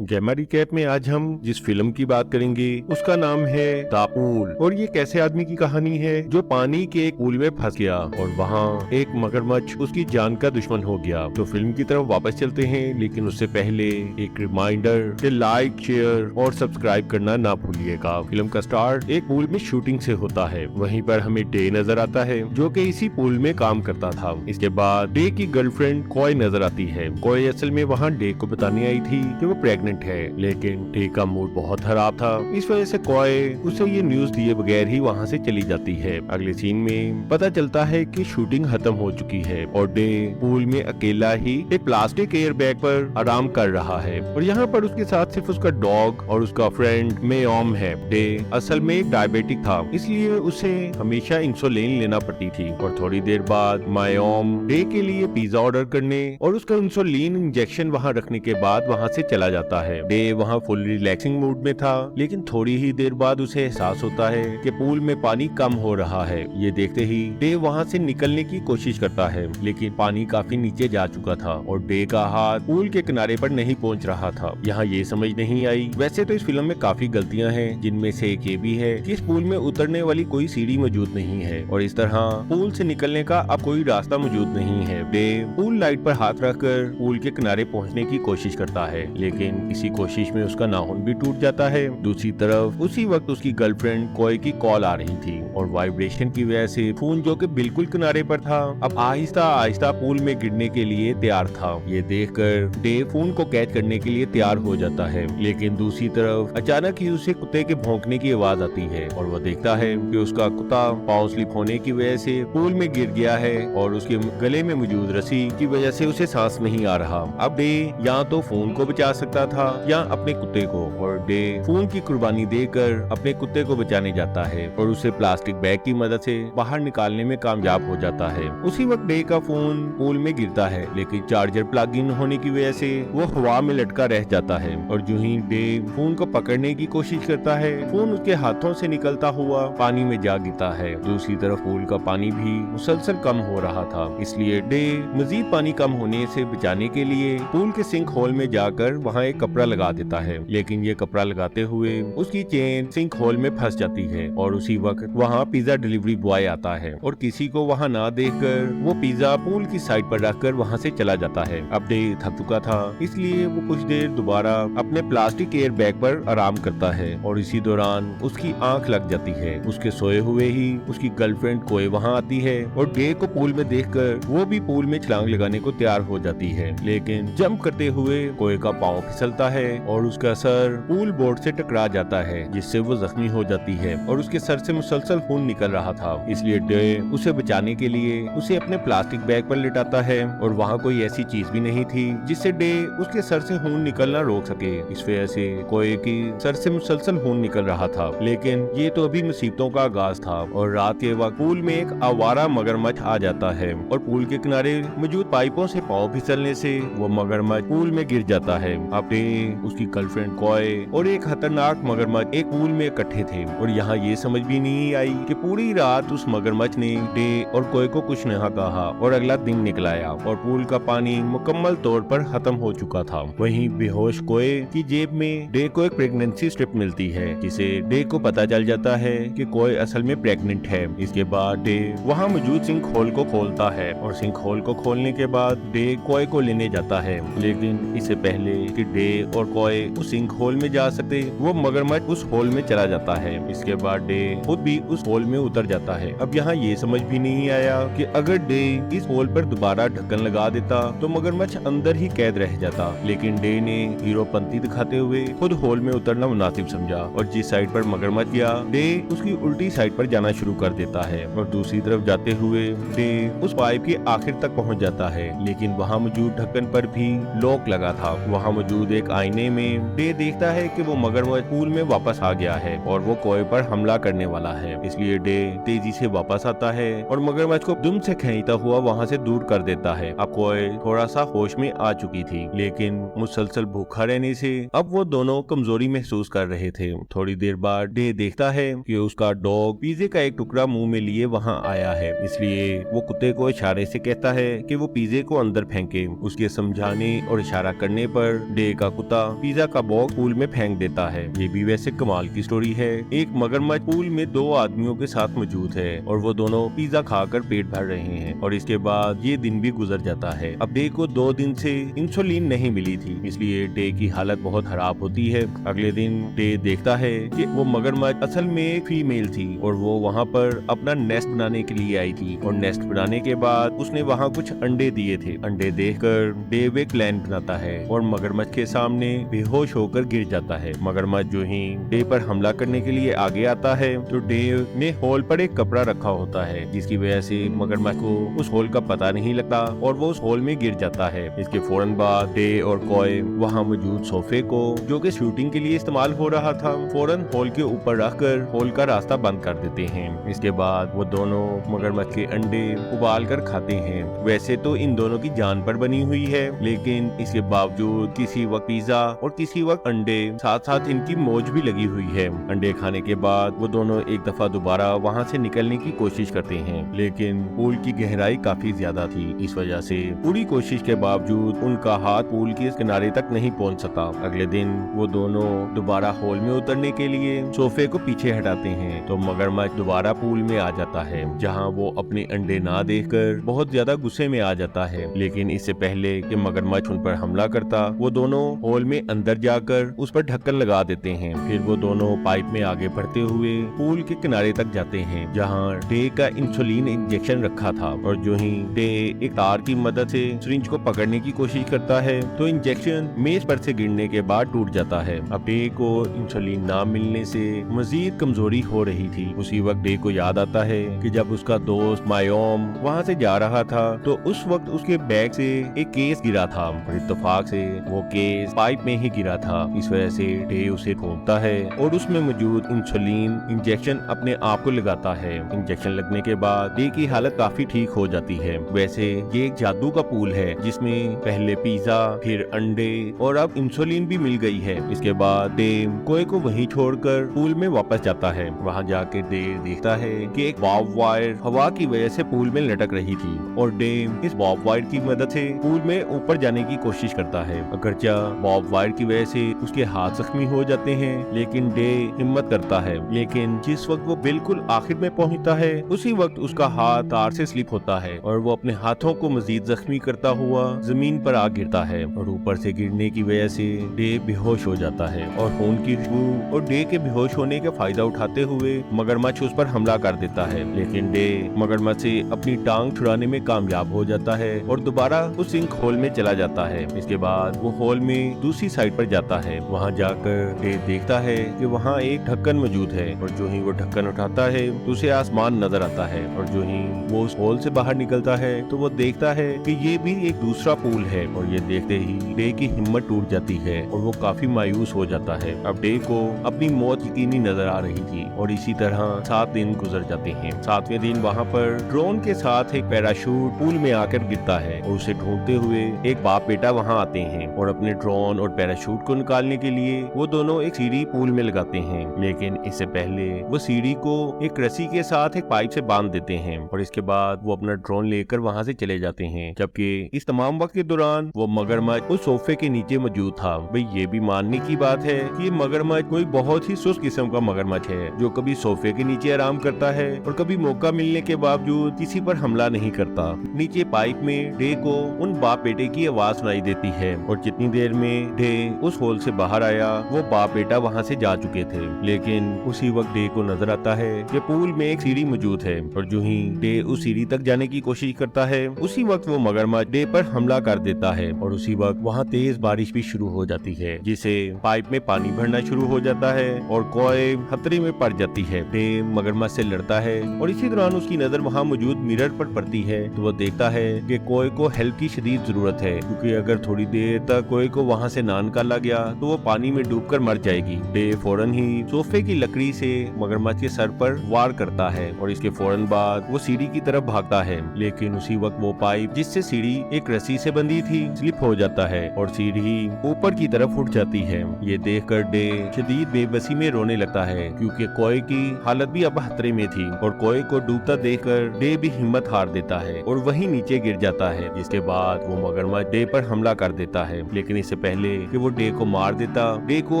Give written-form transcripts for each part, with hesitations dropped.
गेमा रिकैप में आज हम जिस फिल्म की बात करेंगे उसका नाम है द पूल। और ये कैसे आदमी की कहानी है जो पानी के एक पूल में फंस गया और वहाँ एक मगरमच्छ उसकी जान का दुश्मन हो गया। तो फिल्म की तरफ वापस चलते हैं, लेकिन उससे पहले एक रिमाइंडर कि लाइक, शेयर और सब्सक्राइब करना ना भूलिएगा। फिल्म का स्टार्ट एक पूल में शूटिंग से होता है। वहीं पर हमें डे नजर आता है जो कि इसी पूल में काम करता था। इसके बाद डे की गर्लफ्रेंड कोय नजर आती है। कोय असल में वहाँ डे को बताने आई थी कि वो प्रेग्नेंट है, लेकिन डे का मूड बहुत खराब था। इस वजह से कोय उसे ये न्यूज दिए बगैर ही वहाँ से चली जाती है। अगले सीन में पता चलता है कि शूटिंग खत्म हो चुकी है और डे पूल में अकेला ही एक प्लास्टिक एयर बैग पर आराम कर रहा है और यहाँ पर उसके साथ सिर्फ उसका डॉग और उसका फ्रेंड मेयोम है। डे असल में एक डायबिटिक था, इसलिए उसे हमेशा इंसुलिन लेना पड़ती थी। और थोड़ी देर बाद मेयोम डे के लिए पिज्जा ऑर्डर करने और उसका इंसुलिन इंजेक्शन वहाँ रखने के बाद वहाँ से चला जाता है। डे वहाँ फुल रिलैक्सिंग मूड में था, लेकिन थोड़ी ही देर बाद उसे एहसास होता है कि पूल में पानी कम हो रहा है। ये देखते ही डे वहाँ से निकलने की कोशिश करता है, लेकिन पानी काफी नीचे जा चुका था और डे का हाथ पूल के किनारे पर नहीं पहुँच रहा था। यहाँ ये समझ नहीं आई। वैसे तो इस फिल्म में काफी गलतियाँ हैं, जिनमें से एक ये भी है कि इस पूल में उतरने वाली कोई सीढ़ी मौजूद नहीं है और इस तरह पूल से निकलने का अब कोई रास्ता मौजूद नहीं है। डे पूल लाइट पर हाथ रखकर पूल के किनारे पहुंचने की कोशिश करता है, लेकिन इसी कोशिश में उसका नाखून भी टूट जाता है। दूसरी तरफ उसी वक्त उसकी गर्लफ्रेंड कोय की कॉल आ रही थी और वाइब्रेशन की वजह से फोन जो कि बिल्कुल किनारे पर था अब आहिस्ता आहिस्ता पूल में गिरने के लिए तैयार था। ये देखकर डे फोन को कैच करने के लिए तैयार हो जाता है, लेकिन दूसरी तरफ अचानक ही उसे कुत्ते के भौंकने की आवाज आती है और वह देखता है कि उसका कुत्ता पांव स्लिप होने की वजह से पूल में गिर गया है और उसके गले में मौजूद रस्सी की वजह से उसे सांस नहीं आ रहा। अब डे या तो फोन को बचा सकता था या अपने कुत्ते को, और डे फोन की कुर्बानी देकर अपने कुत्ते को बचाने जाता है और उसे प्लास्टिक बैग की मदद से बाहर निकालने में कामयाब हो जाता है। उसी वक्त डे का फोन पूल में गिरता है, लेकिन चार्जर प्लग इन होने की वजह से वो हवा में लटका रह जाता है और जो ही डे फोन को पकड़ने की कोशिश करता है, फोन उसके हाथों से निकलता हुआ पानी में जा गिरता है। दूसरी तरफ पूल का पानी भी मुसलसल कम हो रहा था, इसलिए डे मजीद पानी कम होने से बचाने के लिए पूल के सिंक होल में जाकर वहाँ एक कपड़ा लगा देता है, लेकिन ये कपड़ा लगाते हुए उसकी चेन सिंक होल में फंस जाती है और उसी वक्त वहाँ पिज्जा डिलीवरी बॉय आता है और किसी को वहाँ ना देखकर वो पिज्जा पूल की साइड पर रखकर वहाँ से चला जाता है। अब डे थक चुका था, इसलिए वो कुछ देर दोबारा अपने प्लास्टिक एयर बैग पर आराम करता है और इसी दौरान उसकी आंख लग जाती है। उसके सोए हुए ही उसकी गर्लफ्रेंड कोय वहाँ आती है और डे को पूल में देखकर वो भी पूल में छलांग लगाने को तैयार हो जाती है, लेकिन जंप करते हुए कोय का पाँव फिसलता है और उसका सर पूल बोर्ड से टकरा जाता है, जिससे वो जख्मी हो जाती है और उसके सर से मुसलसल खून निकल रहा था। इसलिए डे उसे बचाने के लिए उसे अपने प्लास्टिक बैग पर लिटाता है और वहाँ कोई ऐसी चीज भी नहीं थी जिससे डे उसके सर से खून निकलना रोक सके। इस वजह से कोय की सर से मुसलसल खून निकल रहा था, लेकिन ये तो अभी मुसीबतों का आगाज था और रात के वक्त पूल में एक आवारा मगरमच्छ आ जाता है और पूल के किनारे मौजूद पाइपों से पाँव फिसलने से वो मगरमच्छ पूल में गिर जाता है। अब डे, उसकी गर्लफ्रेंड कोय और एक खतरनाक मगरमच्छ एक पूल में इकट्ठे थे और यहाँ ये समझ भी नहीं आई कि पूरी रात उस मगरमच्छ ने डे और कोय को कुछ नहीं कहा और अगला दिन निकल आया और पूल का पानी मुकम्मल तौर पर खत्म हो चुका था। वहीं बेहोश कोय की जेब में डे को एक प्रेगनेंसी स्ट्रिप मिलती है, जिसे डे को पता चल जाता है कि कोय असल में प्रेग्नेंट है। इसके बाद डे वहाँ मौजूद सिंक होल को खोलता है और सिंक होल को खोलने के बाद डे कोय को लेने जाता है, लेकिन इससे पहले कि डे और कोय उस सिंक होल में जा सकते वो मगरमच्छ उस होल में चला जाता है। इसके बाद डे खुद भी उस होल में उतर जाता है। अब यहाँ ये समझ भी नहीं आया कि अगर डे इस होल पर दोबारा ढक्कन लगा देता तो मगरमच्छ अंदर ही कैद रह जाता, लेकिन डे ने हीरोपंती दिखाते हुए खुद होल में उतरना मुनासिब समझा और जिस साइड पर मगरमच्छ गया डे उसकी उल्टी साइड पर जाना शुरू कर देता है और दूसरी तरफ जाते हुए डे उस पाइप के आखिर तक पहुंच जाता है, लेकिन वहां मौजूद ढक्कन पर भी लॉक लगा था। वहां मौजूद एक आईने में डे देखता है कि वो मगरमच्छ पूल में वापस आ गया है और वो कोय पर हमला करने वाला है, इसलिए डे तेजी से वापस आता है और मगरमच्छ को दुम से खींचता हुआ वहां से दूर कर देता है। अब कोय थोड़ा सा होश में आ चुकी थी, लेकिन मुसलसल भूखा रहने से अब वो दोनों कमजोरी महसूस कर रहे थे। थोड़ी देर बाद डे देखता है कि उसका डॉग पिज्जे का एक टुकड़ा मुंह में लिए वहाँ आया है, इसलिए वो कुत्ते को इशारे से कहता है कि वो पिज्जे को अंदर फेंके। उसके समझाने और इशारा करने पर डे का कुत्ता पिज्जा का बॉक्स पूल में फेंक देता है। ये भी वैसे कमाल की स्टोरी है। एक मगरमच्छ पूल में 2 आदमियों के साथ मौजूद है और वो दोनों पिज्जा खाकर पेट भर रहे हैं और इसके बाद ये दिन भी गुजर जाता है। अब डे को 2 दिन से इंसुलिन नहीं मिली थी, इसलिए डे की हालत बहुत खराब होती है। अगले दिन डे देखता है कि वो मगरमच्छ असल में एक फीमेल थी और वो वहाँ पर अपना नेस्ट बनाने के लिए आई थी और नेस्ट बनाने के बाद उसने वहाँ कुछ अंडे दिए थे। अंडे देखकर डेव एक प्लान बनाता है और मगरमच्छ के सामने बेहोश होकर गिर जाता है। मगरमच्छ जो ही डे पर हमला करने के लिए आगे आता है तो डेव ने होल पर एक कपड़ा रखा होता है, जिसकी वजह से मगरमच्छ को उस होल का पता नहीं लगता और वो उस होल में गिर जाता है। इसके फौरन बाद डे और कॉय वहाँ मौजूद सोफे को, जो कि शूटिंग के लिए इस्तेमाल हो रहा था, फौरन होल के ऊपर रखकर होल का रास्ता बंद कर देते हैं। इसके बाद वो दोनों मगरमच्छ के अंडे उबाल कर खाते हैं। वैसे तो इन दोनों की जान पर बनी हुई है, लेकिन इसके बावजूद किसी वक्त पिज्जा और किसी वक्त अंडे, साथ साथ इनकी मौज भी लगी हुई है। अंडे खाने के बाद वो दोनों एक दफा दोबारा वहाँ से निकलने की कोशिश करते हैं, लेकिन पूल की गहराई काफी ज्यादा थी। इस वजह से पूरी कोशिश के बावजूद उनका हाथ पूल के किनारे तक नहीं पहुँच सका। अगले दिन वो दोनों दोबारा होल में उतरने के लिए सोफे को पीछे हटाते हैं तो मगरमच्छ दोबारा पूल में आ जाता है, जहाँ वो अपने अंडे ना देखकर बहुत ज्यादा गुस्से में आ जाता है। लेकिन इससे पहले कि मगरमच्छ उन पर हमला करता, वो दोनों होल में अंदर जाकर उस पर ढक्कन लगा देते हैं। फिर वो दोनों पाइप में आगे बढ़ते हुए पूल के किनारे तक जाते हैं, जहाँ डे का इंसुलिन इंजेक्शन रखा था और जो ही डे एक तार की मदद से सिरिंज को पकड़ने की कोशिश करता है तो इंजेक्शन मेज पर से गिरने के बाद टूट जाता है। अब डे को इंसुलिन ना मिलने से मजीद कमजोरी हो रही थी। उसी वक्त डे को याद आता है कि जब उसका दोस्त मायोम वहाँ से जा रहा था तो उस वक्त उसके बैग से एक केस गिरा था और इत्तेफाक से वो केस पाइप में ही गिरा था। इस वजह से डे उसे ढूंढता है और उसमें मौजूद इंसुलिन इंजेक्शन अपने आप को लगाता है। इंजेक्शन लगने के बाद डे की हालत काफी ठीक हो जाती है। वैसे ये एक जादू का पूल है जिसमें पहले पिज्जा, फिर अंडे और अब इंसुलिन भी मिल गई है। इसके बाद डे कोए को वहीं छोड़कर पूल में वापस जाता है। वहाँ जाके डे देखता है कि एक बॉब वायर हवा की वजह से पूल में लटक रही थी और डे इस बॉब वायर की मदद से पूल में ऊपर जाने की कोशिश करता है। अगरचा बॉब वायर की वजह से उसके हाथ जख्मी हो जाते हैं, लेकिन डे हिम्मत करता है। लेकिन जिस वक्त वो बिल्कुल आखिर में पहुंचता है उसी वक्त उसका हाथ तार से स्लिप होता है और वो अपने हाथों को मजीद जख्मी करता हुआ जमीन पर आ गिरता है और ऊपर से गिरने की वजह से डे बेहोश हो जाता है और खून की खुशबू और डे के बेहोश होने का फायदा उठाते हुए मगरमच्छ उस पर हमला कर देता है। लेकिन डे मगरमच्छ से अपनी टांग छुड़ाने में कामयाब हो जाता है और दोबारा उस सिंक होल में चला जाता है। इसके बाद वो होल में दूसरी साइड पर जाता है। वहाँ जाकर डे देखता है कि वहाँ एक ढक्कन मौजूद है और जो ही वो ढक्कन उठाता है तो उसे आसमान नजर आता है और जो ही वो उस होल से बाहर निकलता है तो वो देखता है कि ये भी एक दूसरा पूल है और ये देखते ही डे की हिम्मत टूट जाती है और वो काफी मायूस हो जाता है। अब डे को अपनी मौत यकीनी नजर आ रही थी और इसी तरह 7 दिन गुजर जाते हैं। 7वें दिन वहाँ पर ड्रोन के साथ एक पैराशूट पूल में आकर गिरता है और उसे ढूंढते हुए एक बाप बेटा वहाँ आते हैं और अपने ड्रोन और पैराशूट को निकालने के लिए वो दोनों एक सीढ़ी पूल में लगाते हैं। लेकिन इससे पहले वो सीढ़ी को एक रस्सी के साथ एक पाइप से बांध देते हैं और इसके बाद वो अपना ड्रोन लेकर वहाँ से चले जाते हैं। जबकि इस तमाम वक्त के दौरान वो मगरमच्छ उस सोफे के नीचे मौजूद था। भाई ये भी मानने की बात है कि ये मगरमच्छ कोई बहुत ही सुस्त किस्म का मगरमच्छ है जो कभी सोफे के नीचे आराम करता है और कभी मौका मिलने के बावजूद किसी पर हमला नहीं करता। नीचे पाइप में डे को उन बाप बेटे की आवाज सुनाई देती है और जितनी देर में डे उस होल से बाहर आया वो बाप बेटा वहाँ से जा चुके थे। लेकिन उसी वक्त डे को नजर आता है कि पूल में एक सीढ़ी मौजूद है और जो ही डे उस सीढ़ी तक जाने की कोशिश करता है उसी वक्त वो मगरमच्छ डे पर हमला कर देता है और उसी वक्त वहाँ तेज बारिश भी शुरू हो जाती है जिसे पाइप में पानी भरना शुरू हो जाता है और कॉय खतरे में पड़ जाती है। डे मगरमच्छ से लड़ता है और इसी दौरान उसकी नजर वहाँ मौजूद मिरर पर पड़ती है तो वो देखता है कि कॉय को हेल्प की शदीद जरूरत है, क्योंकि अगर थोड़ी देर तक कॉय को वहाँ से ना निकाला गया तो वो पानी में डूबकर मर जाएगी। डे फौरन ही सोफे की लकड़ी से मगरमच्छ के सर पर वार करता है और इसके फौरन बाद वो सीढ़ी की तरफ भागता है। लेकिन उसी वक्त वो पाइप जिससे सीढ़ी एक रस्सी से बंधी थी स्लिप हो जाता है और सीढ़ी ऊपर की तरफ उठ जाती है। ये देखकर डे शदीद बेबसी में रोने लगता है क्योंकि कॉय की हालत भी अब खतरे में थी और कॉय को डूबता देखकर डे भी हिम्मत हार देता है और वहीं नीचे गिर जाता है। जिसके बाद वो मगरमच्छ डे पर हमला कर देता है। लेकिन इससे से पहले कि वो डे को मार देता, डे को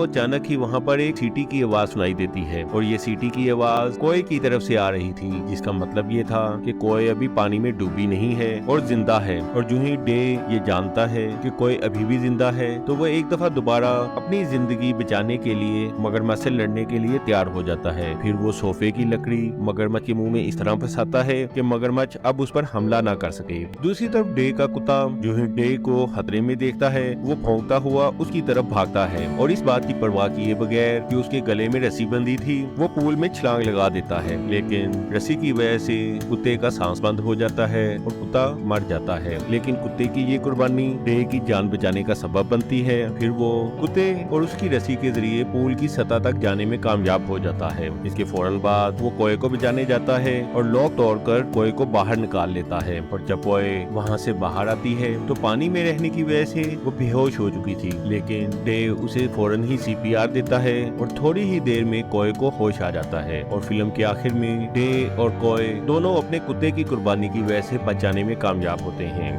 अचानक ही वहाँ पर एक सीटी की आवाज सुनाई देती है और ये सीटी की आवाज कोए की तरफ से आ रही थी, जिसका मतलब ये था कि कोए अभी पानी में डूबी नहीं है और जिंदा है। और जो ही डे ये जानता है कि कोए अभी भी जिंदा है तो वो एक दफा दोबारा अपनी जिंदगी बचाने के लिए मगरमच्छ से लड़ने के लिए तैयार हो जाता है। फिर वो सोफे की लकड़ी मगरमच्छ के मुंह में इस तरह फंसाता है कि मगरमच्छ अब उस पर हमला ना कर सके। दूसरी तरफ डे का कुत्ता जो ही डे को खतरे में देखता है वो भौंकता हुआ उसकी तरफ भागता है और इस बात की परवाह किए बगैर कि उसके गले में रस्सी बंधी थी वो पूल में छलांग लगा देता है। लेकिन रस्सी की वजह से कुत्ते का सांस बंद हो जाता है और कुत्ता मर जाता है। लेकिन कुत्ते की ये कुर्बानी डे की जान बचाने का सबब बनती है। फिर वो कुत्ते और उसकी रस्सी के जरिए पूल की सतह तक जाने में कामयाब हो जाता है। इसके फौरन बाद वो कोए को बचाने जाता है और लॉक तोड़कर कोए को बाहर निकाल लेता है। और जब कोए वहाँ से बाहर आती है तो पानी में रहने की वजह से वो बेहोश हो चुकी थी, लेकिन डे उसे फौरन ही सीपीआर देता है और थोड़ी ही देर में कोए को होश आ जाता है। और फिल्म के आखिर में डे और कोए दोनों अपने कुत्ते की कुर्बानी की वजह से बचाने में कामयाब होते हैं।